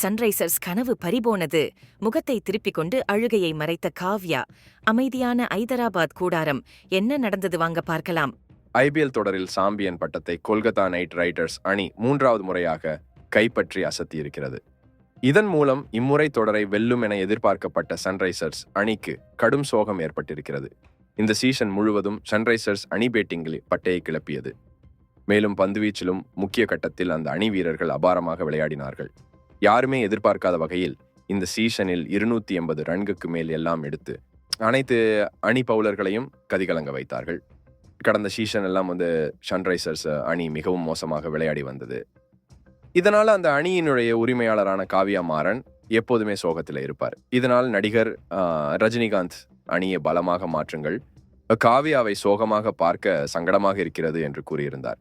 Sunrisers கனவு பறிபோனது. முகத்தை திருப்பிக் கொண்டு அழுகையை மறைத்த காவ்யா. அமைதியான ஐதராபாத் கூடாரம். என்ன நடந்தது வாங்க பார்க்கலாம். ஐபிஎல் தொடரில் சாம்பியன் பட்டத்தை கொல்கத்தா நைட் ரைடர்ஸ் அணி 3வது முறையாக கைப்பற்றி அசத்தியிருக்கிறது. இதன் மூலம் இம்முறை தொடரை வெல்லும் என எதிர்பார்க்கப்பட்ட சன்ரைசர்ஸ் அணிக்கு கடும் சோகம் ஏற்பட்டிருக்கிறது. இந்த சீசன் முழுவதும் சன்ரைசர்ஸ் அணி பேட்டிங்கில் பட்டையை கிளப்பியது. மேலும் பந்துவீச்சிலும் முக்கிய கட்டத்தில் அந்த அணி வீரர்கள் அபாரமாக விளையாடினார்கள். யாருமே எதிர்பார்க்காத வகையில் இந்த சீசனில் 280 ரன்களுக்கு மேல் எல்லாம் எடுத்து அனைத்து அணி பவுலர்களையும் கதிகலங்க வைத்தார்கள். கடந்த சீசன் எல்லாம் சன்ரைசர்ஸ் அணி மிகவும் மோசமாக விளையாடி வந்தது. இதனால் அந்த அணியினுடைய உரிமையாளரான காவ்யா மாறன் எப்போதுமே சோகத்தில் இருப்பார். இதனால் நடிகர் ரஜினிகாந்த் அணியை பலமாக மாற்றுங்கள், காவ்யாவை சோகமாக பார்க்க சங்கடமாக இருக்கிறது என்று கூறியிருந்தார்.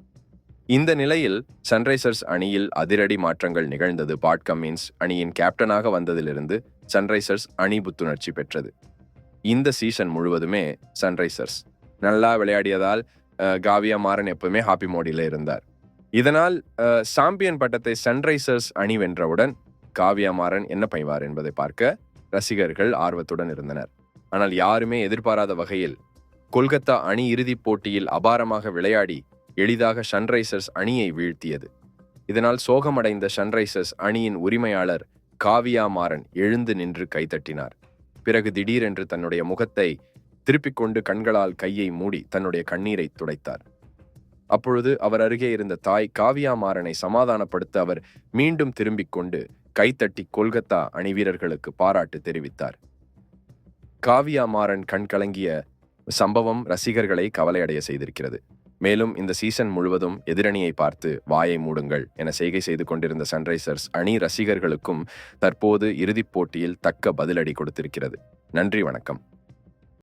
இந்த நிலையில் சன்ரைசர்ஸ் அணியில் அதிரடி மாற்றங்கள் நிகழ்ந்தது. பாட் கம்மின்ஸ் அணியின் கேப்டனாக வந்ததிலிருந்து சன்ரைசர்ஸ் அணி புத்துணர்ச்சி பெற்றது. இந்த சீசன் முழுவதுமே சன்ரைசர்ஸ் நல்லா விளையாடியதால் காவ்யா மாறன் எப்பவுமே ஹாப்பி மோடியில் இருந்தார். இதனால் சாம்பியன் பட்டத்தை சன்ரைசர்ஸ் அணி வென்றவுடன் காவ்யா மாறன் என்ன பைவார் என்பதை பார்க்க ரசிகர்கள் ஆர்வத்துடன் இருந்தனர். ஆனால் யாருமே எதிர்பாராத வகையில் கொல்கத்தா அணி இறுதிப் போட்டியில் அபாரமாக விளையாடி எளிதாக சன்ரைசர்ஸ் அணியை வீழ்த்தியது. இதனால் சோகமடைந்த சன்ரைசர்ஸ் அணியின் உரிமையாளர் காவ்யா மாறன் எழுந்து நின்று கைத்தட்டினார். பிறகு திடீரென்று தன்னுடைய முகத்தை திருப்பிக் கொண்டு கண்களால் கையை மூடி தன்னுடைய கண்ணீரை துடைத்தார். அப்பொழுது அவர் அருகே இருந்த தாய் காவ்யா மாறனை சமாதானப்படுத்த அவர் மீண்டும் திரும்பிக் கொண்டு கைத்தட்டி கொல்கத்தா அணி வீரர்களுக்கு பாராட்டு தெரிவித்தார். காவ்யா மாறன் கண்கலங்கிய சம்பவம் ரசிகர்களை கவலையடைய செய்திருக்கிறது. மேலும் இந்த சீசன் முழுவதும் எதிரணியை பார்த்து வாயை மூடுங்கள் என செய்கை செய்து கொண்டிருந்த சன்ரைசர்ஸ் அணி ரசிகர்களுக்கும் தற்போது இறுதிப் போட்டியில் தக்க பதிலடி கொடுத்திருக்கிறது. நன்றி, வணக்கம்.